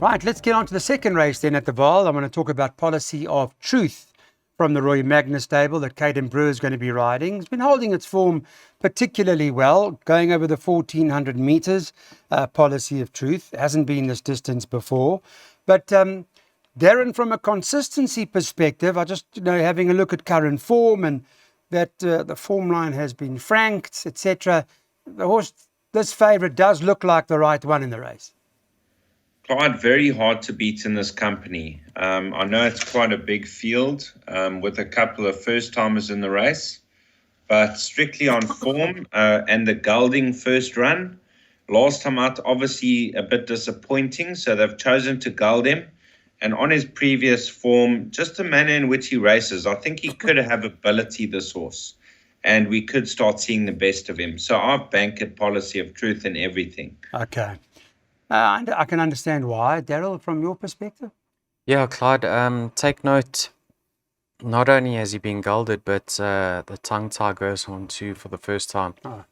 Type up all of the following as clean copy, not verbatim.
Right, let's get on to the second race then at the Vaal. I'm going to talk about Policy of Truth from the Roy Magnus stable that Caden Brewer is going to be riding. It's been holding its form particularly well, going over the 1400 meters. Policy of Truth hasn't been this distance before. But Darren, from a consistency perspective, I just, having a look at current form and that the form line has been franked, etc. The horse, this favourite, does look like the right one in the race. Clyde, very hard to beat in this company. I know it's quite a big field with a couple of first-timers in the race, but strictly on form and the gelding first run. Last time out, obviously a bit disappointing, so they've chosen to geld him. And on his previous form, just the manner in which he races, I think he could have ability, this horse, and we could start seeing the best of him. So I've banked Policy of Truth in everything. Okay. I can understand why. Daryl, from your perspective? Yeah, Clyde, take note, not only has he been gelded, but the tongue tie goes on too for the first time. Oh.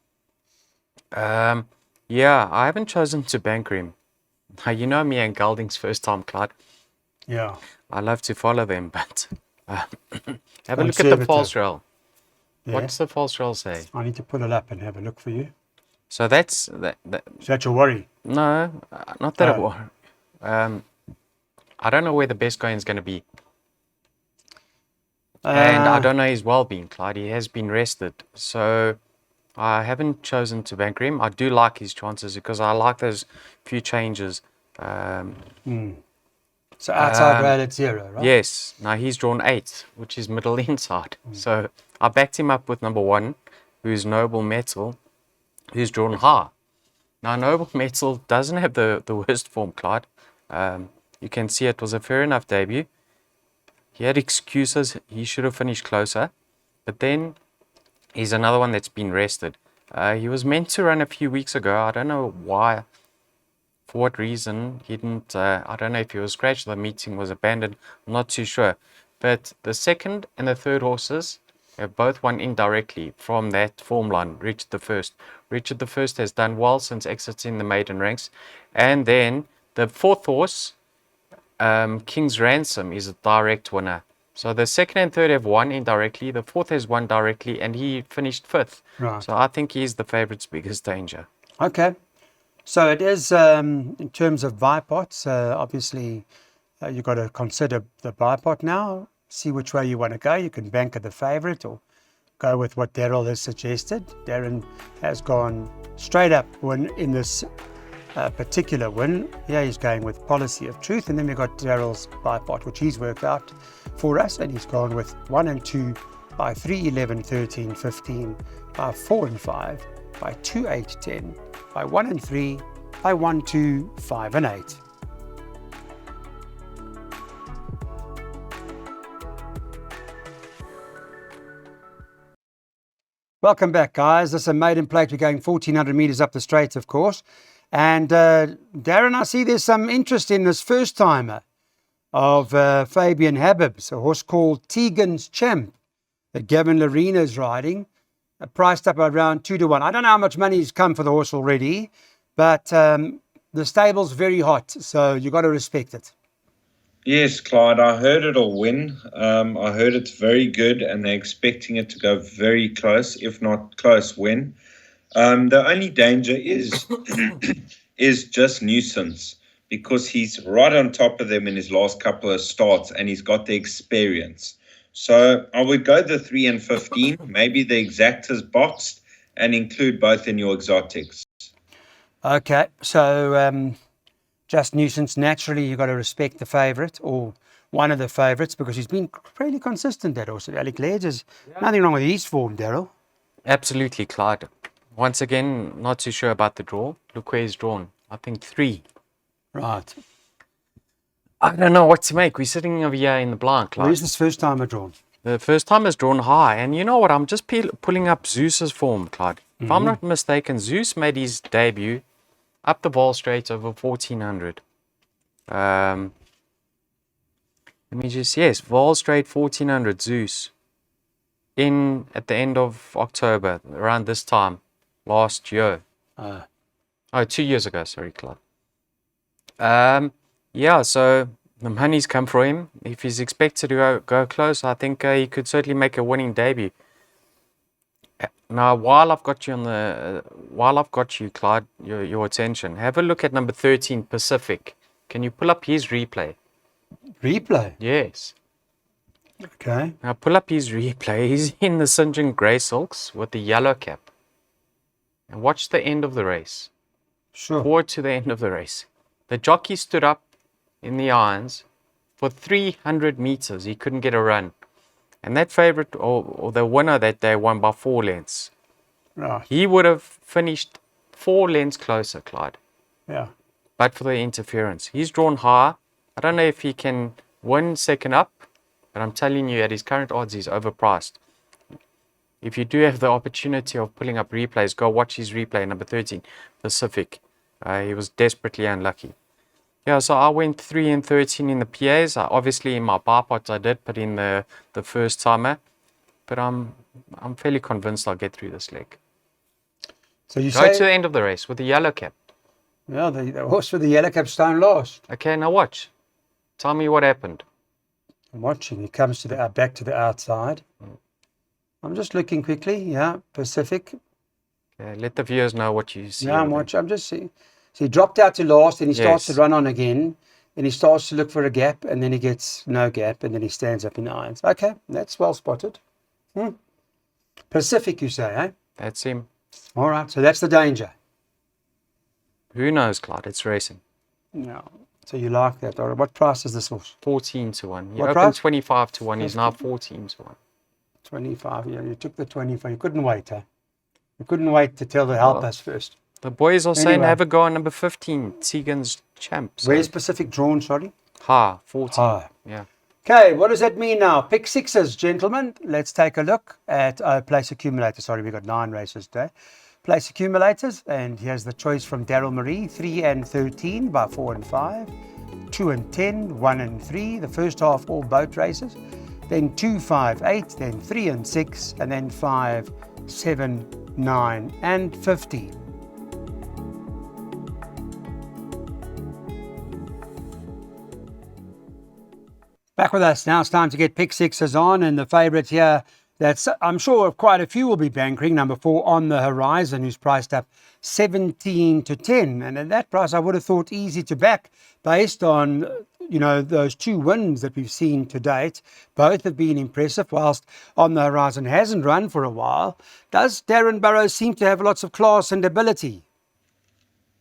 Yeah, I haven't chosen to banker him. Now, you know me and gelding's first time, Clyde. Yeah. I love to follow them, but have a look at the false rail. Yeah. What does the false rail say? I need to pull it up and have a look for you. So that's... Is that your worry? No, not that I worry. I don't know where the best going is going to be. And I don't know his well-being, Clyde. He has been rested. So I haven't chosen to banker him. I do like his chances because I like those few changes. So outside rail at 0, right? Yes. Now he's drawn 8, which is middle inside. So I backed him up with number 1, who's Noble Metal, who's drawn high. Now, Noble Metal doesn't have the worst form, Clyde. You can see it was a fair enough debut. He had excuses. He should have finished closer. But then he's another one that's been rested. He was meant to run a few weeks ago. I don't know why, for what reason. He didn't, I don't know if he was scratched, the meeting was abandoned. I'm not too sure. But the second and the third horses have both won indirectly from that form line. Richard the First. Richard the First has done well since exiting the maiden ranks. And then the fourth horse, King's Ransom, is a direct winner. So the second and third have won indirectly. The fourth has won directly, and he finished 5th. Right. So I think he's the favourite's biggest danger. Okay. So it is, in terms of bipots, obviously you've got to consider the bipot now. See which way you want to go. You can bank at the favourite or go with what Daryl has suggested. Darren has gone straight up in this particular win. Here he's going with Policy of Truth, and then we've got Daryl's bipot, which he's worked out for us, and he's gone with 1 and 2 by 3, 11, 13, 15, by 4 and 5, by 2, 8, 10, by 1 and 3, by 1, 2, 5 and 8. Welcome back, guys. This is a maiden plate. We're going 1400 meters up the straight, of course. And Darren, I see there's some interest in this first timer of Fabian Habib's, a horse called Tegan's Champ that Gavin Larena is riding, priced up around 2 to 1. I don't know how much money's come for the horse already, but the stable's very hot, so you've got to respect it. Yes, Clyde, I heard it'll win. I heard it's very good, and they're expecting it to go very close, if not close win. The only danger is just nuisance, because he's right on top of them in his last couple of starts, and he's got the experience. So I would go the 3 and 15, maybe the exactas boxed, and include both in your exotics. Okay, so just nuisance. Naturally, you've got to respect the favourite or one of the favourites because he's been pretty consistent, that also. Alec Laird, there's nothing wrong with his form, Daryl. Absolutely, Clyde. Once again, not too sure about the draw. Look where he's drawn. I think 3. Right. I don't know what to make. We're sitting over here in the blind, Clyde. Where's this first timer drawn? The first time is drawn high. And you know what? I'm just pulling up Zeus's form, Clyde. If I'm not mistaken, Zeus made his debut up the ball straight over 1400. Let me just, yes, Vaal straight 1400, Zeus. In at the end of October, around this time, last year. 2 years ago, sorry, Clyde. Yeah, so the money's come for him. If he's expected to go close, I think he could certainly make a winning debut. Now, while I've got you, Clyde, your attention, have a look at number 13, Pacific. Can you pull up his replay? Replay. Yes. Okay. Now pull up his replay. He's in the St. John Grey Silks with the yellow cap. And watch the end of the race. Sure. Forward to the end of the race. The jockey stood up in the irons for 300 meters. He couldn't get a run. And that favorite, or the winner that day, won by 4 lengths. Right. He would have finished 4 lengths closer, Clyde, Yeah. but for the interference. He's drawn high. I don't know if he can win second up, but I'm telling you, at his current odds, he's overpriced. If you do have the opportunity of pulling up replays, go watch his replay, number 13, Pacific. He was desperately unlucky. Yeah, so I went 3 and 13 in the PAs. Obviously, in my bar pots, I did put in the first timer, but I'm fairly convinced I'll get through this leg. So you Go say, to the end of the race with the yellow cap. yeah, the horse with the yellow cap stone lost. Okay, now watch. Tell me what happened. I'm watching. He comes to the back to the outside. I'm just looking quickly. Yeah, Pacific. Okay, let the viewers know what you see. Yeah, I'm over there. watching. I'm just seeing. So he dropped out to last, and he starts to Yes. run on again, and he starts to look for a gap, and then he gets no gap, and then he stands up in irons. Okay, that's well spotted. Pacific, you say, eh? That's him. All right, so that's the danger. Who knows, Clyde? It's racing. Yeah. So you like that. All right. What price is this horse? 14 to 1. He What opened price? 25 to 1. He's now 14 to 1. 25. Yeah, you took the 25. You couldn't wait, eh? You couldn't wait to tell the help us first. The boys are saying Anyway. have a go on number 15, Tegan's Champ. So Where's Pacific drawn, sorry? high, 14. High. Yeah. Okay, what does that mean now? Pick sixes, gentlemen. Let's take a look at place accumulators. Sorry, we've got 9 races today. Place accumulators, and here's the choice from Daryl Marie: 3 and 13 by 4 and 5, 2 and 10, 1 and 3. The first half all boat races. Then 2, 5, 8, then 3 and 6, and then 5, 7, 9, and 15. Back with us now. It's time to get pick sixes on, and the favourite here, that's I'm sure quite a few will be bankering, number 4 On the Horizon, who's priced up 17 to 10, and at that price I would have thought easy to back based on those 2 wins that we've seen to date. Both have been impressive, whilst On the Horizon hasn't run for a while. Does Darren Burrows seem to have lots of class and ability?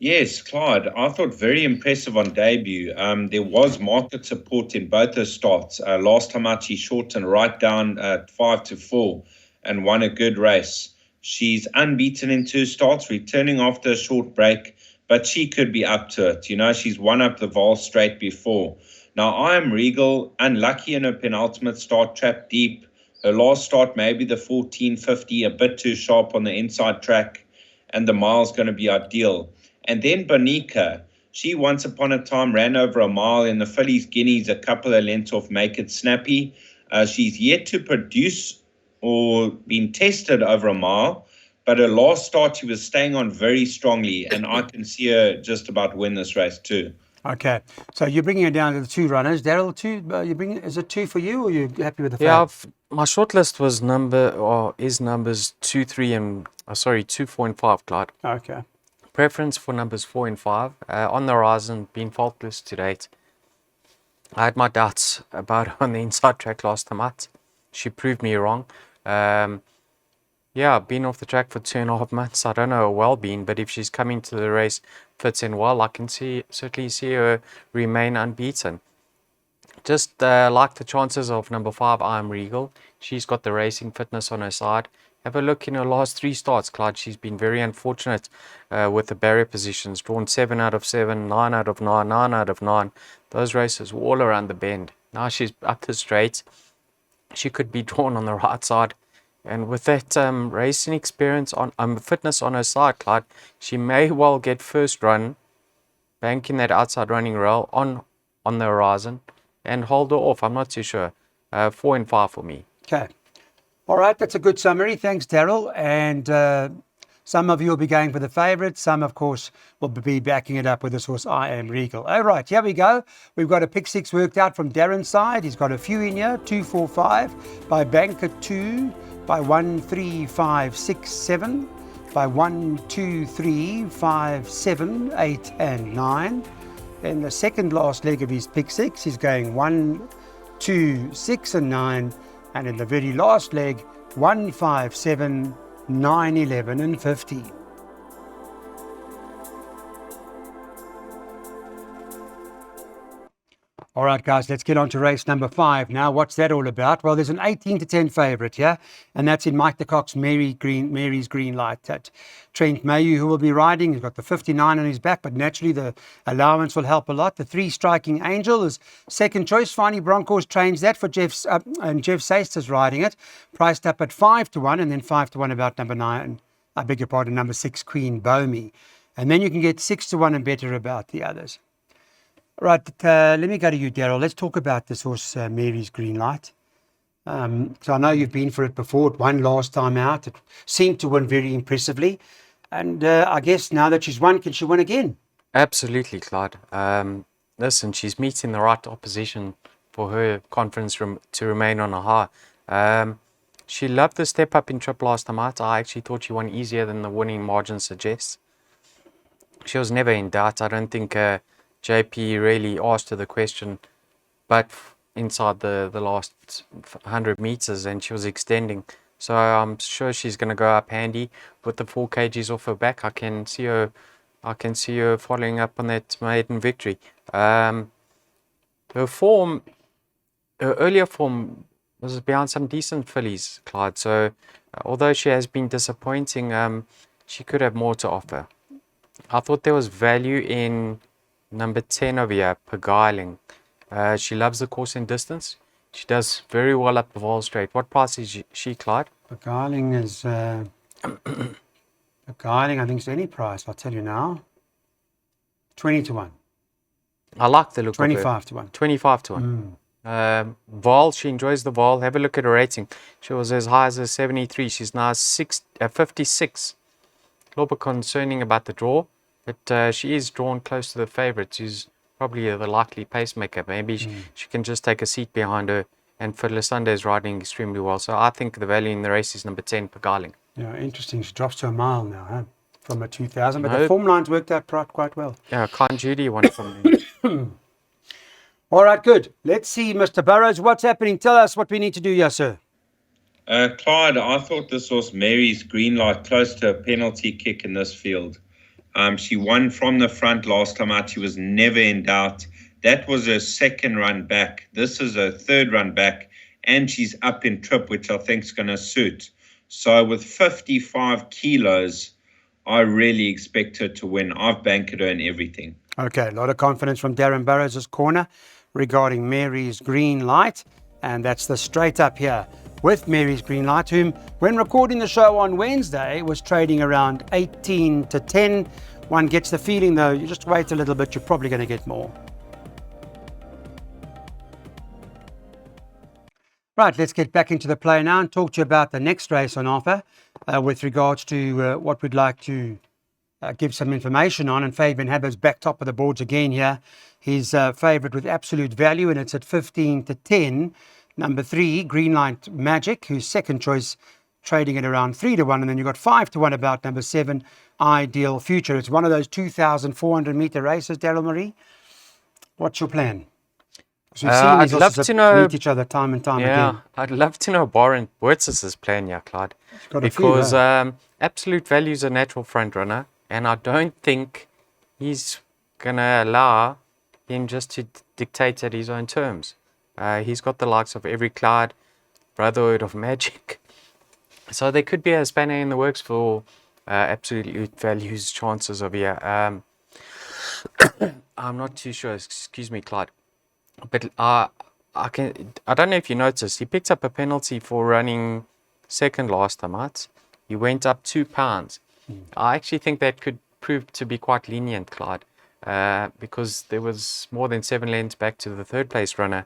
Yes, Clyde, I thought very impressive on debut. There was market support in both her starts. Last time out, she shortened right down at 5 to 4 and won a good race. She's unbeaten in 2 starts, returning after a short break, but she could be up to it. She's won up the vaal straight before. Now, I am Regal, unlucky in her penultimate start, trapped deep. Her last start, maybe the 1450, a bit too sharp on the inside track, and the mile's going to be ideal. And then Bonica, she once upon a time ran over a mile in the Fillies Guineas, a couple of lengths off Make It Snappy. She's yet to produce or been tested over a mile, but her last start she was staying on very strongly, and I can see her just about win this race too. Okay, so you're bringing it down to the 2 runners. Daryl, 2. Is it 2 for you, or are you happy with the Yeah, fact? my shortlist was numbers 2, 3, and 2, 4, and 5, Clyde. Okay. Preference for numbers 4 and 5. On the Horizon, been faultless to date. I had my doubts about her on the inside track last time out. She proved me wrong. Been off the track for 2.5 months. I don't know her well-being, but if she's coming to the race fits in well, I can certainly see her remain unbeaten. Just like the chances of number 5, I Am Regal. She's got the racing fitness on her side. Have a look in her last 3 starts, Clyde. She's been very unfortunate with the barrier positions. Drawn 7 out of 7, 9 out of 9, 9 out of 9. Those races were all around the bend. Now she's up the straight. She could be drawn on the right side. And with that racing experience on fitness on her side, Clyde, she may well get first run, banking that outside running rail on the Horizon, and hold her off. I'm not too sure. 4 and 5 for me. Okay. All right, that's a good summary. Thanks, Daryl. And Some of you will be going for the favourite. Some, of course, will be backing it up with this horse, I Am Regal. All right, here we go. We've got a pick 6 worked out from Darren's side. He's got a few in here, 2, 4, 5, by Banker 2, by 1, 3, 5, 6, 7, by 1, 2, 3, 5, 7, 8, and 9. Then the second last leg of his pick 6, he's going 1, 2, 6, and 9. And in the very last leg, 1, 5, 7, 9, 11, and 15. All right, guys, let's get on to race number 5 now. What's that all about? Well, there's an 18-10 favourite here, and that's in Mike de Kock's Mary's Green Light. That Trent Mayu, who will be riding, he's got the 59 on his back, but naturally the allowance will help a lot. The 3 Striking Angel is second choice. Finey Broncos trains that for Jeff Saister's riding it, priced up at 5-1, and then 5-1 about number 9. I beg your pardon, number 6 Queen Bomi, and then you can get 6-1 and better about the others. Right, let me go to you, Daryl. Let's talk about this horse, Mary's Green Light. So I know you've been for it before. It won last time out. It seemed to win very impressively. And I guess now that she's won, can she win again? Absolutely, Clyde. Listen, she's meeting the right opposition for her confidence to remain on a high. She loved the step up in trip last time out. I actually thought she won easier than the winning margin suggests. She was never in doubt. I don't think JP really asked her the question, but inside the last 100 meters, and she was extending. So I'm sure she's going to go up handy with the 4 kgs off her back. I can see her following up on that maiden victory. Her earlier form was behind some decent fillies, Clyde. So although she has been disappointing, she could have more to offer. I thought there was value in number 10 over here, Beguiling. She loves the course and distance. She does very well up the Vaal Straight. What price is she, Clyde? Beguiling is... Beguiling, I think it's any price, I'll tell you now. 20-1. I like the look 25-1. 25-1. Vaal, she enjoys the Vaal. Have a look at her rating. She was as high as a 73. She's now 56. A little bit concerning about the draw, but she is drawn close to the favourites, who's probably the likely pacemaker. Maybe she can just take a seat behind her, and Fiddler Sunday is riding extremely well. So I think the value in the race is number 10, Beguiling. Yeah, interesting. She drops to a mile now, huh? From a 2000, but the form line's worked out quite well. Yeah, Kind Judy won from me. All right, good. Let's see, Mr. Burrows, what's happening? Tell us what we need to do here, sir. Clyde, I thought this was Mary's Green Light, close to a penalty kick in this field. She won from the front last time out. She was never in doubt. That was her second run back. This is her third run back, and she's up in trip, which I think is going to suit. So with 55 kilos, I really expect her to win. I've banked her in everything. Okay, a lot of confidence from Darren Burrows' corner regarding Mary's Green Light, and that's the straight up here with Mary's Green Light, whom, when recording the show on Wednesday, was trading around 18-10. One gets the feeling, though, you just wait a little bit, you're probably going to get more. Right, let's get back into the play now and talk to you about the next race on offer with regards to what we'd like to give some information on. And Fabian Haber's back top of the boards again here. He's favourite with absolute value, and it's at 15-10. Number 3, Greenlight Magic, who's second choice, trading at around 3-1. And then you've got 5-1 about number 7, Ideal Future. It's one of those 2,400 metre races, Daryl Marie. What's your plan? I'd love to know. Meet each other time and time again. I'd love to know Warren Wirtz's plan, yeah, Clyde. Because absolute value is a natural front runner, and I don't think he's gonna allow him just to dictate at his own terms. He's got the likes of Every Clyde, Brotherhood of Magic, so there could be a spanner in the works for absolute value's chances of here. I'm not too sure. Excuse me, Clyde. But I don't know if you noticed, he picked up a penalty for running second last time out. He went up £2. I actually think that could prove to be quite lenient, Clyde, because there was more than 7 lengths back to the third place runner.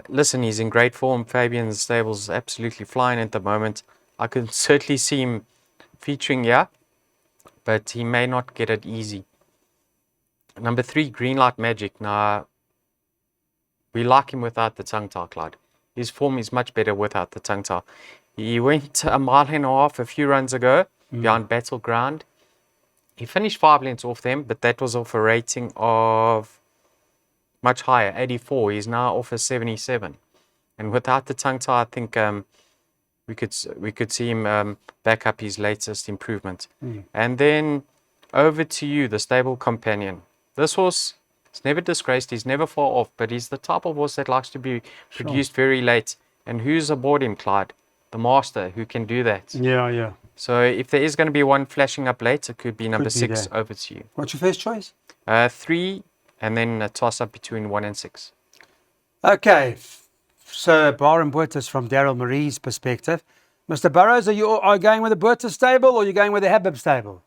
Listen, he's in great form. Fabian's stable's absolutely flying at the moment. I can certainly see him featuring, yeah, but he may not get it easy. Number 3, Greenlight Magic. Now, we like him without the tongue tie, Clyde. His form is much better without the tongue tie. He went a mile and a half a few runs ago behind Battleground. He finished 5 lengths off them, but that was off a rating of much higher, 84. He's now off a 77. And without the tongue tie, I think we could see him back up his latest improvement. And then over to you, the stable companion. This horse is never disgraced. He's never far off, but he's the type of horse that likes to be produced very late. And who's aboard him, Clyde? The master who can do that. Yeah. So if there is going to be one flashing up late, it could be number Could be 6. there. Over to you. What's your first choice? 3, and then a toss up between 1 and 6. Okay. So, Bar and Buertas from Daryl Marie's perspective. Mr. Burrows, are you going with the Buertas stable or are you going with the Habib stable?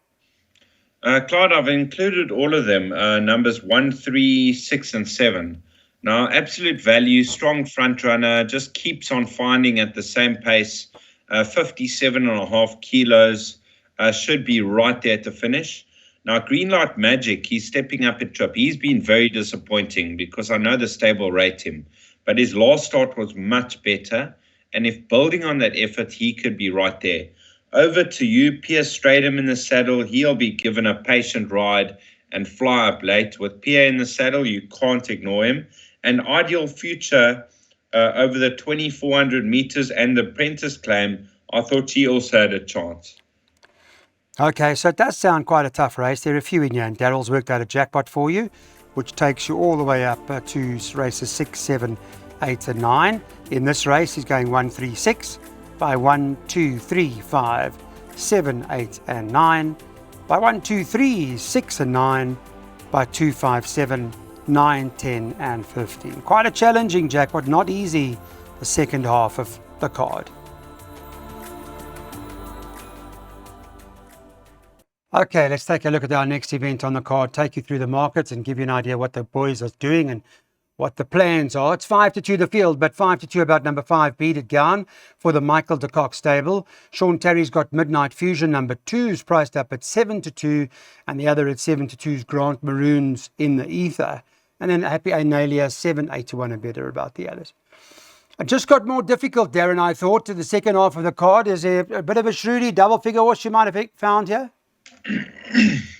Clyde, I've included all of them, numbers 1, 3, 6, and 7. Now, absolute value, strong front runner, just keeps on finding at the same pace, 57.5 kilos, should be right there to finish. Now, Greenlight Magic, he's stepping up at trip. He's been very disappointing because I know the stable rate him, but his last start was much better. And if building on that effort, he could be right there. Over to you, Pierce Stratham in the saddle. He'll be given a patient ride and fly up late. With Pierre in the saddle, you can't ignore him. And Ideal Future over the 2,400 meters and the Apprentice Claim, I thought she also had a chance. Okay, so it does sound quite a tough race. There are a few in here, and Daryl's worked out a jackpot for you, which takes you all the way up to races 6, 7, 8, and 9. In this race, he's going 1, 3, 6 by 1, 2, 3, 5, 7, 8, and 9. By 1, 2, 3, 6, and 9. By 2, 5, 7, 9, 10, and 15. Quite a challenging jackpot, not easy, the second half of the card. Okay, let's take a look at our next event on the card, take you through the markets and give you an idea what the boys are doing and what the plans are. It's 5-2 the field, but 5-2 about number 5, Beat It Gown for the Michael de Kock stable. Sean Terry's got Midnight Fusion, number 2, is priced up at 7-2, and the other at 7-2 is Grant Maroons in the Ether. And then Happy Analia, 7-8-1 and better about the others. It just got more difficult, Darren, I thought, to the second half of the card. Is there a bit of a shrewdy double figure horse you might have found here?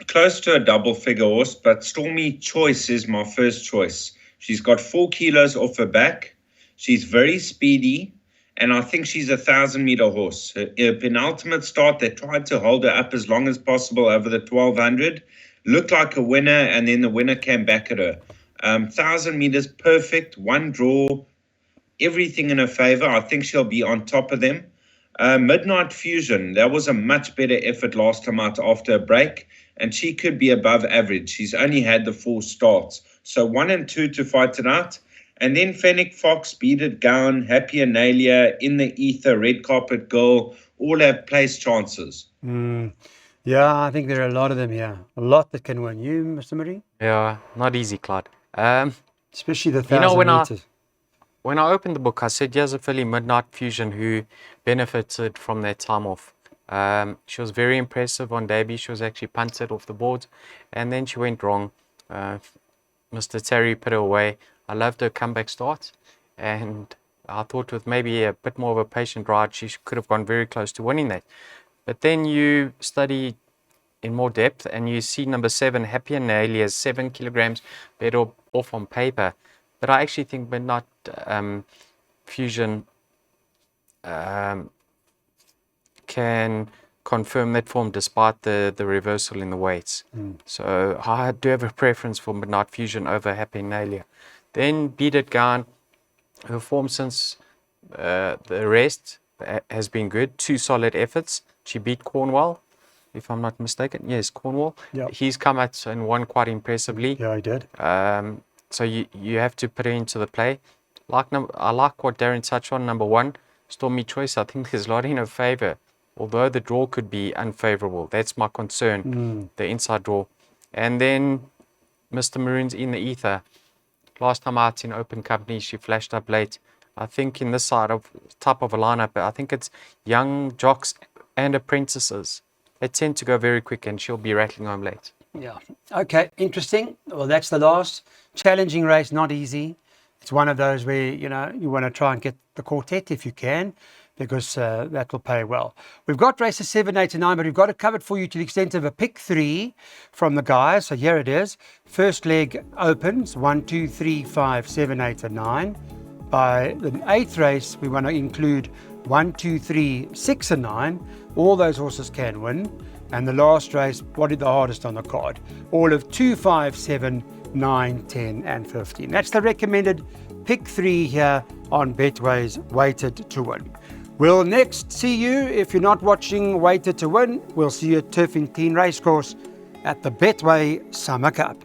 Close to a double figure horse, but Stormy Choice is my first choice. She's got 4 kilos off her back. She's very speedy, and I think she's a 1,000-meter horse. Her penultimate start, they tried to hold her up as long as possible over the 1,200. Looked like a winner, and then the winner came back at her. 1,000 meters, perfect, one draw, everything in her favor. I think she'll be on top of them. Midnight Fusion, that was a much better effort last time out after a break, and she could be above average. She's only had the 4 starts. So 1 and 2 to fight it out. And then Fennec Fox, Beat It Gown, Happy Analia, In the Ether, Red Carpet Girl, all have place chances. Yeah, I think there are a lot of them here. A lot that can win. You, Mr. Marie? Yeah, not easy, Clyde. Especially the 1,000 meters. When I opened the book, I said, here's a filly, Midnight Fusion, who benefited from that time off. She was very impressive on debut. She was actually punted off the board, and then she went wrong. Mr. Terry put her away. I loved her comeback start, and I thought with maybe a bit more of a patient ride, she could have gone very close to winning that. But then you study in more depth, and you see number 7, Happy Analia, 7 kilograms better off on paper. But I actually think Midnight Fusion can confirm that form despite the reversal in the weights. So I do have a preference for Midnight Fusion over Happy Analia. Then Beat It Gown, her form since the rest has been good. 2 solid efforts. She beat Cornwall, if I'm not mistaken. Yes, Cornwall. Yep. He's come out and won quite impressively. Yeah, I did. So you have to put it into the play. I like what Darren touched on, number 1, Stormy Choice. I think there's a lot in her favor, although the draw could be unfavorable. That's my concern, the inside draw. And then Mr. Maroon's In the Ether. Last time out in open company, she flashed up late. I think in this type of a lineup, I think it's young jocks and apprentices they tend to go very quick, and she'll be rattling home late. Yeah. Okay. Interesting. Well, that's the last challenging race. Not easy. It's one of those where, you know, you want to try and get the quartet if you can, because that will pay well. We've got races 7, 8 and 9, but we've got it covered for you to the extent of a pick 3 from the guys. So here it is. First leg opens 1, 2, 3, 5, 7, 8 and 9. By the 8th race, we want to include 1, 2, 3, 6 and 9. All those horses can win. And the last race, what is the hardest on the card? All of 2, 5, 7, 9, 10 and 15. That's the recommended pick 3 here on Betway's Weighted to Win. We'll next see you, if you're not watching Weighted to Win, we'll see you at Turfing Teen Racecourse at the Betway Summer Cup.